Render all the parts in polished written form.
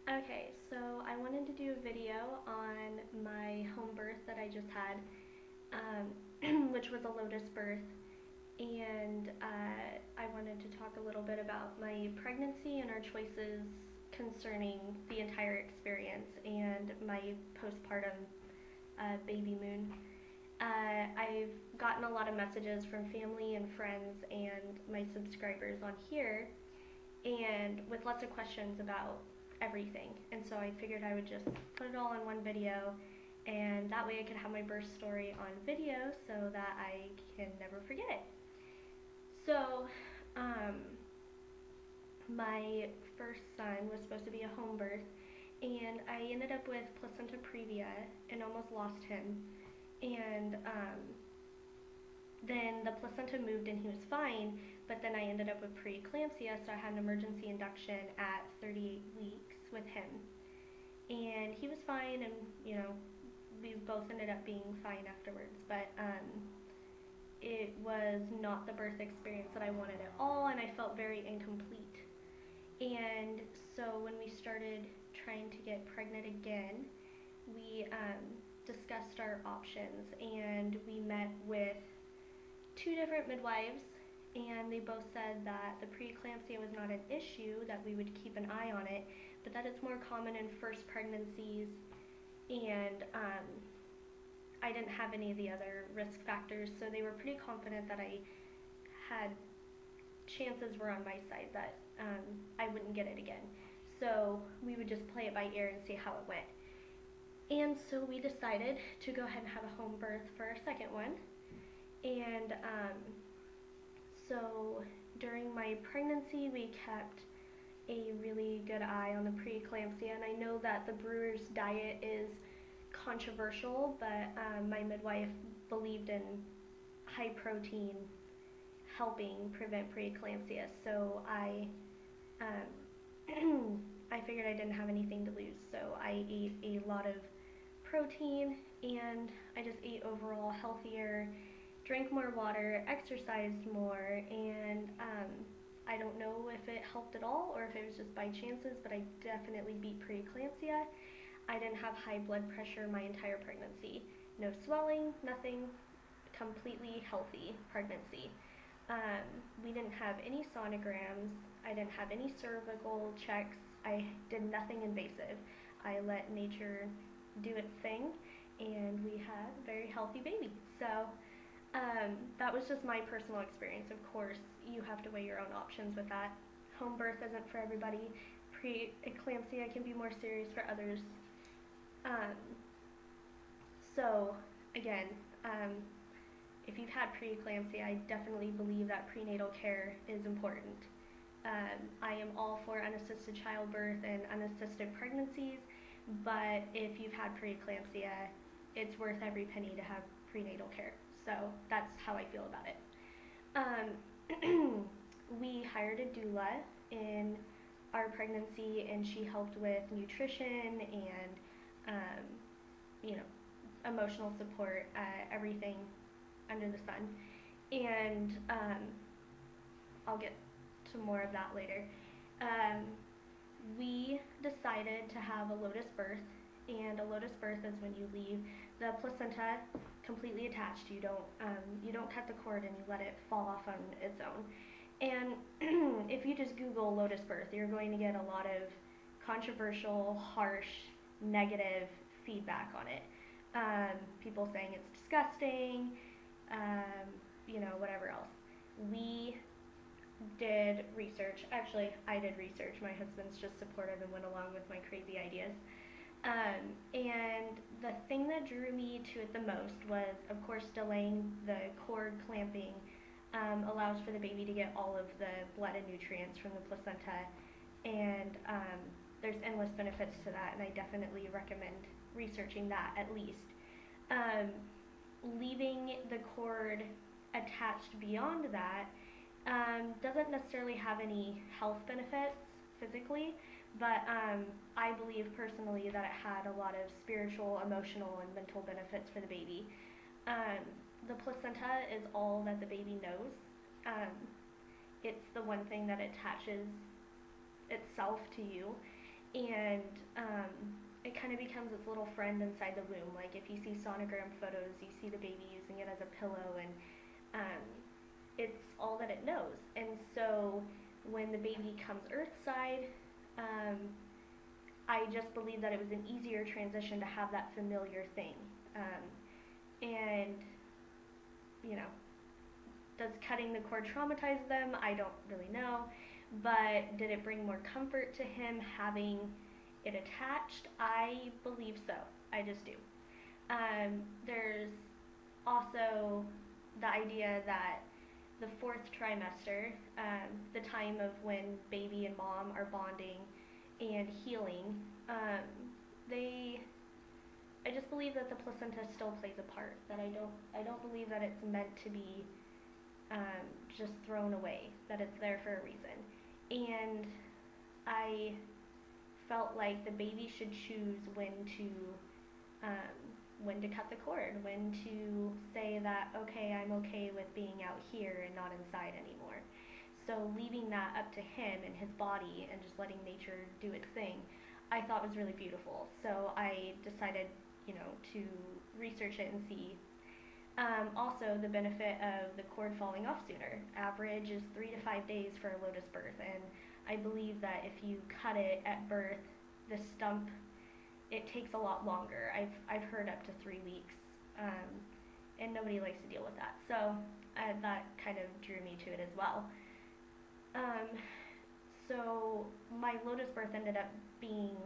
Okay, so I wanted to do a video on my home birth that I just had, which was a Lotus birth, and I wanted to talk a little bit about my pregnancy and our choices concerning the entire experience and my postpartum baby moon. I've gotten a lot of messages from family and friends and my subscribers on here, and with lots of questions about everything. And so I figured I would just put it all in one video, and that way I could have my birth story on video so that I can never forget it. So, um, my first son was supposed to be a home birth, and I ended up with placenta previa and almost lost him. And then the placenta moved and he was fine, but then I ended up with preeclampsia, so I had an emergency induction at 38 weeks with him. And he was fine, and we both ended up being fine afterwards, but it was not the birth experience that I wanted at all, and I felt very incomplete. And so when we started trying to get pregnant again, we discussed our options, and we met with two different midwives, and they both said that the preeclampsia was not an issue, that we would keep an eye on it, but that it's more common in first pregnancies, and I didn't have any of the other risk factors, so they were pretty confident that I had chances were on my side that I wouldn't get it again. So we would just play it by ear and see how it went. And so we decided to go ahead and have a home birth for our second one. And so during my pregnancy, we kept a really good eye on the preeclampsia. And I know that the brewer's diet is controversial, but my midwife believed in high protein helping prevent preeclampsia. So I figured I didn't have anything to lose. So I ate a lot of protein, and I just ate overall healthier, drank more water, exercised more, and I don't know if it helped at all or if it was just by chances, but I definitely beat preeclampsia. I didn't have high blood pressure my entire pregnancy. No swelling, nothing, completely healthy pregnancy. We didn't have any sonograms. I didn't have any cervical checks. I did nothing invasive. I let nature do its thing, and we had a very healthy baby. So that was just my personal experience. Of course, you have to weigh your own options with that. Home birth isn't for everybody. Preeclampsia can be more serious for others. Um, so, again, if you've had preeclampsia, I definitely believe that prenatal care is important. I am all for unassisted childbirth and unassisted pregnancies, but if you've had preeclampsia, it's worth every penny to have prenatal care. So that's how I feel about it. We hired a doula in our pregnancy, and she helped with nutrition and, um, you know, emotional support, everything under the sun. And I'll get to more of that later. Um, we decided to have a Lotus birth, and a Lotus birth is when you leave the placenta completely attached. You don't cut the cord and you let it fall off on its own. And if you just Google Lotus birth, you're going to get a lot of controversial, harsh, negative feedback on it. People saying it's disgusting, whatever else. We did research. Actually, I did research. My husband's just supportive and went along with my crazy ideas. And the thing that drew me to it the most was, of course, delaying the cord clamping allows for the baby to get all of the blood and nutrients from the placenta, and there's endless benefits to that, and I definitely recommend researching that at least. Leaving the cord attached beyond that doesn't necessarily have any health benefits physically, but I believe personally that it had a lot of spiritual, emotional, and mental benefits for the baby. The placenta is all that the baby knows. It's the one thing that attaches itself to you, and it kind of becomes its little friend inside the womb. Like if you see sonogram photos, you see the baby using it as a pillow, and um, it's all that it knows. And so when the baby comes earthside, um, I just believe that it was an easier transition to have that familiar thing. And, you know, does cutting the cord traumatize them? I don't really know. But did it bring more comfort to him having it attached? I believe so. I just do. There's also the idea that the fourth trimester, the time of when baby and mom are bonding and healing, um, they I just believe that the placenta still plays a part. That I don't believe that it's meant to be just thrown away. That it's there for a reason. And I felt like the baby should choose um, when to cut the cord, when to say that okay, I'm okay with being out here and not inside anymore. So leaving that up to him and his body and just letting nature do its thing, I thought was really beautiful. So I decided, to research it and see. Also, the benefit of the cord falling off sooner. Average is 3 to 5 days for a Lotus birth, and I believe that if you cut it at birth, the stump, it takes a lot longer. I've heard up to 3 weeks, and nobody likes to deal with that. So that kind of drew me to it as well. Um, so my Lotus birth ended up being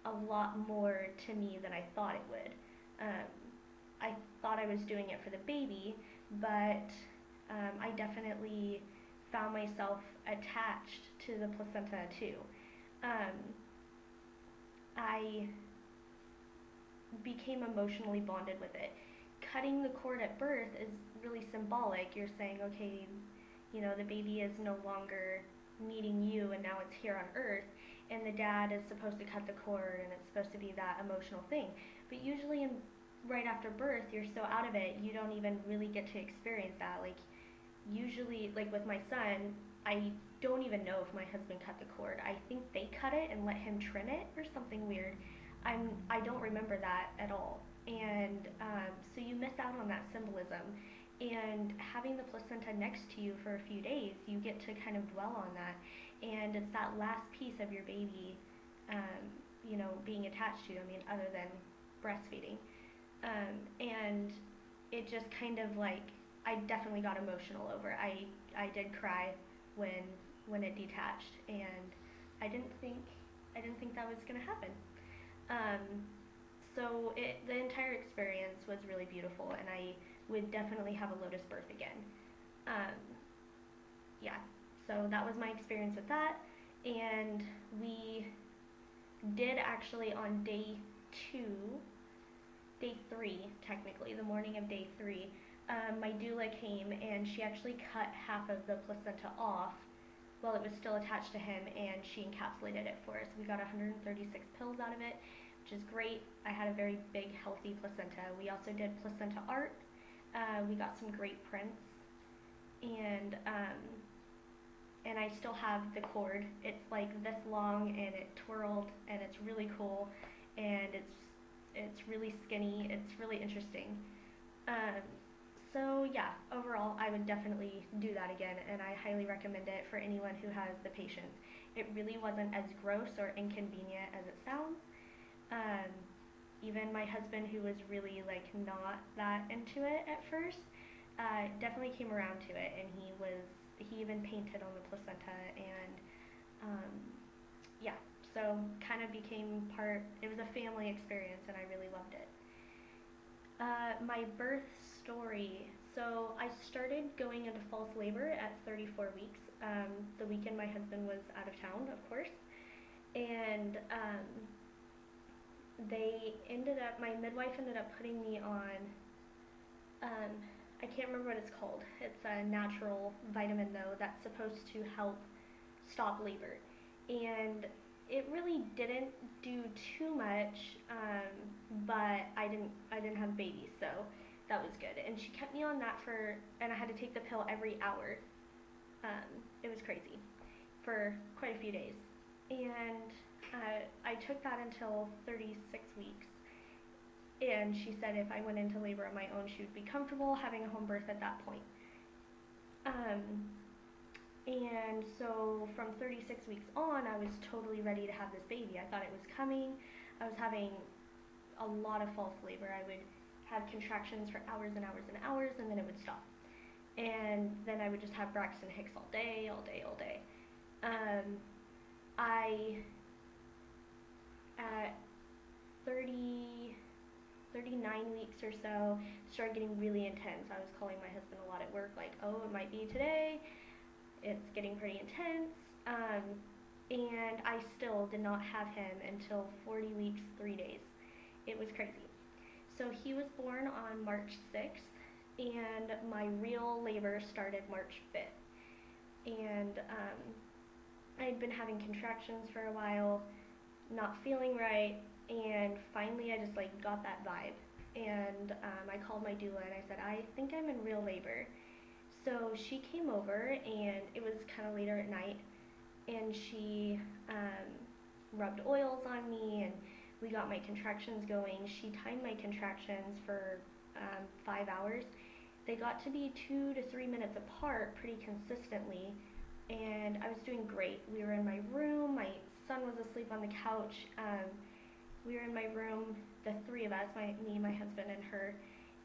a lot more to me than I thought it would. I thought I was doing it for the baby, but I definitely found myself attached to the placenta too. Um, I became emotionally bonded with it. Cutting the cord at birth is really symbolic. You're saying, okay, the baby is no longer needing you and now it's here on earth, and the dad is supposed to cut the cord and it's supposed to be that emotional thing. But usually right after birth, you're so out of it, you don't even really get to experience that. Like usually, like with my son, I don't even know if my husband cut the cord. I think they cut it and let him trim it or something weird. I don't remember that at all. And so you miss out on that symbolism. And having the placenta next to you for a few days, you get to kind of dwell on that. And it's that last piece of your baby, being attached to you. I mean, other than breastfeeding. And it just kind of like, I definitely got emotional over it. I did cry when it detached, and I didn't think that was gonna happen. So the entire experience was really beautiful, and I would definitely have a Lotus birth again. Yeah, so that was my experience with that, and we did actually on day 3 technically, the morning of day 3, my doula came and she actually cut half of the placenta off while it was still attached to him, and she encapsulated it for us. We got 136 pills out of it, which is great. I had a very big, healthy placenta. We also did placenta art. We got some great prints, and I still have the cord. It's like this long, and it twirled, and it's really cool, and it's really skinny. It's really interesting. So yeah, overall, I would definitely do that again, and I highly recommend it for anyone who has the patience. It really wasn't as gross or inconvenient as it sounds. Even my husband, who was really like not that into it at first, definitely came around to it, and he even painted on the placenta, and yeah, so kind of became part. It was a family experience, and I really loved it. My birth story. So I started going into false labor at 34 weeks. The weekend my husband was out of town, of course, and my midwife ended up putting me on, I can't remember what it's called. It's a natural vitamin though that's supposed to help stop labor, and it really didn't do too much, but I didn't have a baby, so that was good. And she kept me on that and I had to take the pill every hour. It was crazy for quite a few days, and I took that until 36 weeks. And she said if I went into labor on my own, she would be comfortable having a home birth at that point. Um, and so from 36 weeks on, I was totally ready to have this baby. I thought it was coming. I was having a lot of false labor. I would have contractions for hours and hours and hours, and then it would stop. And then I would just have Braxton Hicks all day, all day, all day. I, at 39 weeks or so, started getting really intense. I was calling my husband a lot at work, like, oh, it might be today. It's getting pretty intense. And I still did not have him until 40 weeks, 3 days. It was crazy. So he was born on March 6th, and my real labor started March 5th. And I had been having contractions for a while, not feeling right, and finally I just like got that vibe. And I called my doula and I said, I think I'm in real labor. So she came over, and it was kind of later at night, and she rubbed oils on me, and we got my contractions going. She timed my contractions for 5 hours. They got to be 2 to 3 minutes apart pretty consistently, and I was doing great. We were in my room. My son was asleep on the couch. We were in my room, the three of us, me, my husband, and her,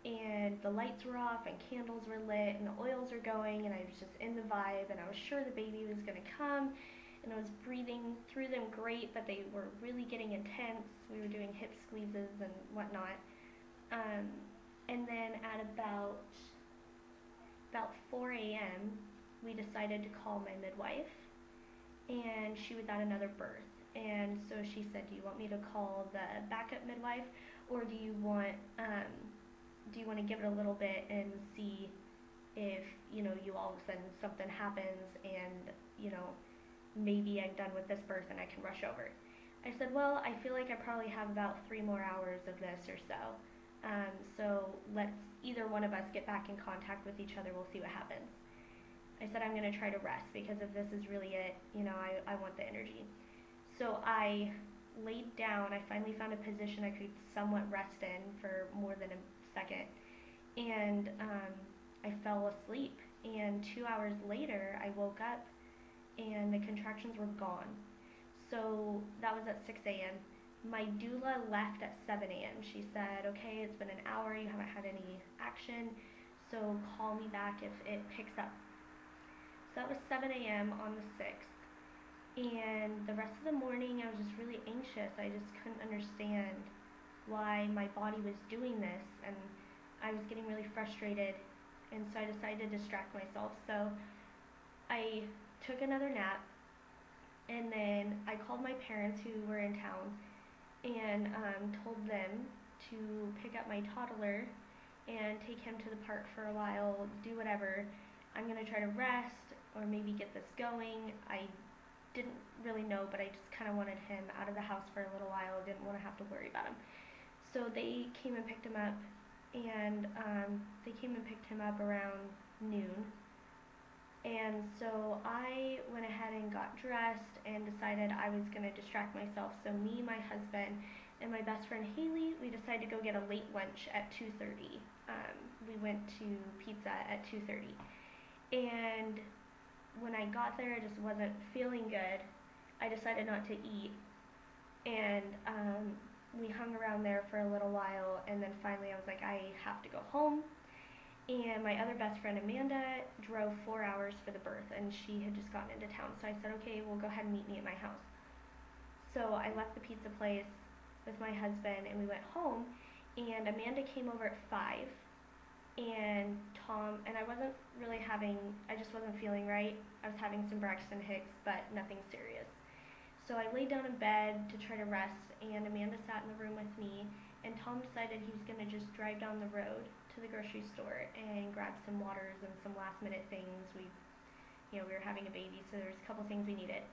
and the lights were off and candles were lit and the oils were going, and I was just in the vibe, and I was sure the baby was going to come, and I was breathing through them great, but they were really getting intense. We were doing hip squeezes and whatnot. And then at about 4 a.m., we decided to call my midwife, and she was at another birth. And so she said, do you want me to call the backup midwife, or do you want to give it a little bit and see if, you all of a sudden something happens and, maybe I'm done with this birth and I can rush over. I said, well, I feel like I probably have about 3 more hours of this or so. So let's either one of us get back in contact with each other. We'll see what happens. I said, I'm going to try to rest, because if this is really it, I want the energy. So I laid down. I finally found a position I could somewhat rest in for more than a second. And I fell asleep. And 2 hours later, I woke up and the contractions were gone. So that was at 6 a.m. My doula left at 7 a.m. She said, okay, it's been an hour, you haven't had any action, so call me back if it picks up. So that was 7 a.m. on the 6th. And the rest of the morning, I was just really anxious. I just couldn't understand why my body was doing this, and I was getting really frustrated, and so I decided to distract myself. So I took another nap, and then I called my parents who were in town and told them to pick up my toddler and take him to the park for a while, do whatever. I'm going to try to rest or maybe get this going. I didn't really know, but I just kind of wanted him out of the house for a little while. I didn't want to have to worry about him. So they came and picked him up, and they came and picked him up around noon. And so I went ahead and got dressed and decided I was going to distract myself. So me, my husband, and my best friend Haley, we decided to go get a late lunch at 2:30. We went to pizza at 2:30. And when I got there, I just wasn't feeling good. I decided not to eat. And we hung around there for a little while, and then finally I was like, I have to go home. And my other best friend Amanda drove 4 hours for the birth, and she had just gotten into town. So I said, okay, well, go ahead and meet me at my house. So I left the pizza place with my husband, and we went home, and Amanda came over at 5, and Tom, and I just wasn't feeling right. I was having some Braxton Hicks, but nothing serious. So I laid down in bed to try to rest, and Amanda sat in the room with me, and Tom decided he was going to just drive down the road to the grocery store and grab some waters and some last minute things. We were having a baby, so there was a couple things we needed.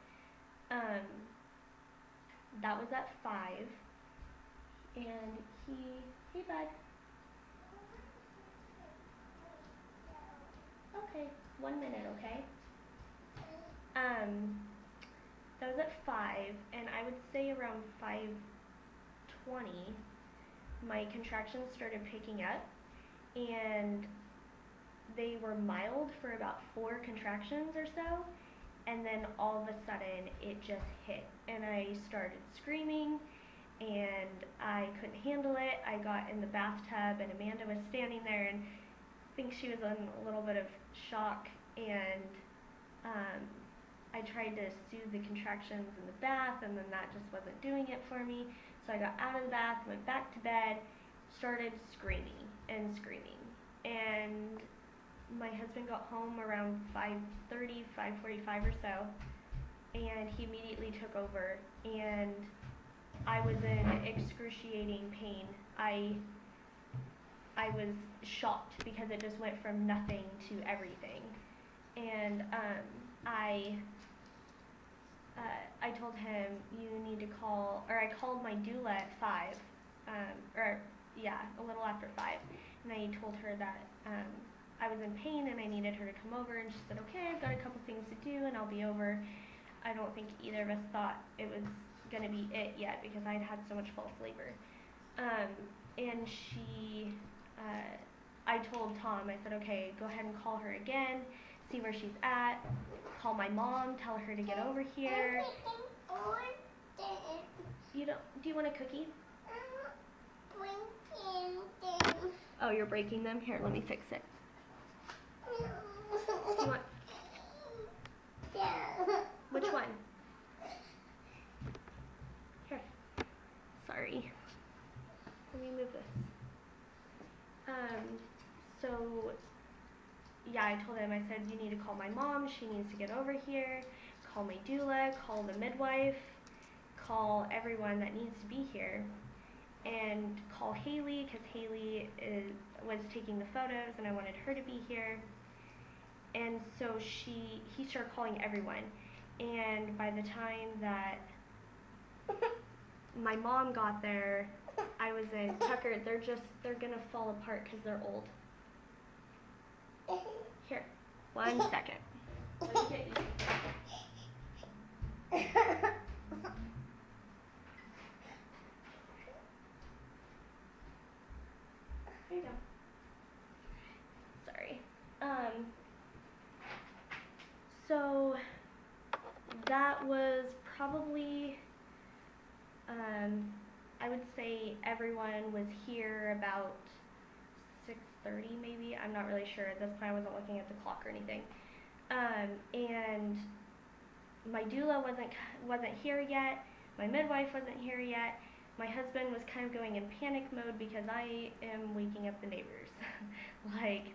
That was at 5, and hey bud. Okay, 1 minute, okay? That was at 5, and I would say around 5:20, my contractions started picking up, and they were mild for about 4 contractions or so, and then all of a sudden it just hit, and I started screaming, and I couldn't handle it. I got in the bathtub, and Amanda was standing there, and I think she was in a little bit of shock, and um, I tried to soothe the contractions in the bath, and then that just wasn't doing it for me. So I got out of the bath, went back to bed, started screaming and screaming. And my husband got home around 5:30, 5:45 or so, and he immediately took over, and I was in excruciating pain. I was shocked because it just went from nothing to everything. And I told him, you need to call, or I called my doula at 5, a little after 5, and I told her that I was in pain and I needed her to come over, and she said, okay, I've got a couple things to do and I'll be over. I don't think either of us thought it was going to be it yet because I'd had so much false labor. And I told Tom, I said, okay, go ahead and call her again, see where she's at, call my mom, tell her to get over here. Do you want a cookie? Oh, you're breaking them? Here, let me fix it. Do you want? Which one? Here. Sorry. Let me move this. So, yeah, I told him, I said, you need to call my mom, she needs to get over here, call my doula, call the midwife, call everyone that needs to be here, and call Haley, because Haley was taking the photos, and I wanted her to be here. And so he started calling everyone, and by the time that my mom got there, I was in, Tucker, they're gonna fall apart because they're old. Here, 1 second. Let me get you. Here you go. Sorry. So that was probably, I would say everyone was here about 6:30 maybe. I'm not really sure. At this point I wasn't looking at the clock or anything. And my doula wasn't here yet. My midwife wasn't here yet. My husband was kind of going in panic mode because I am waking up the neighbors. Like,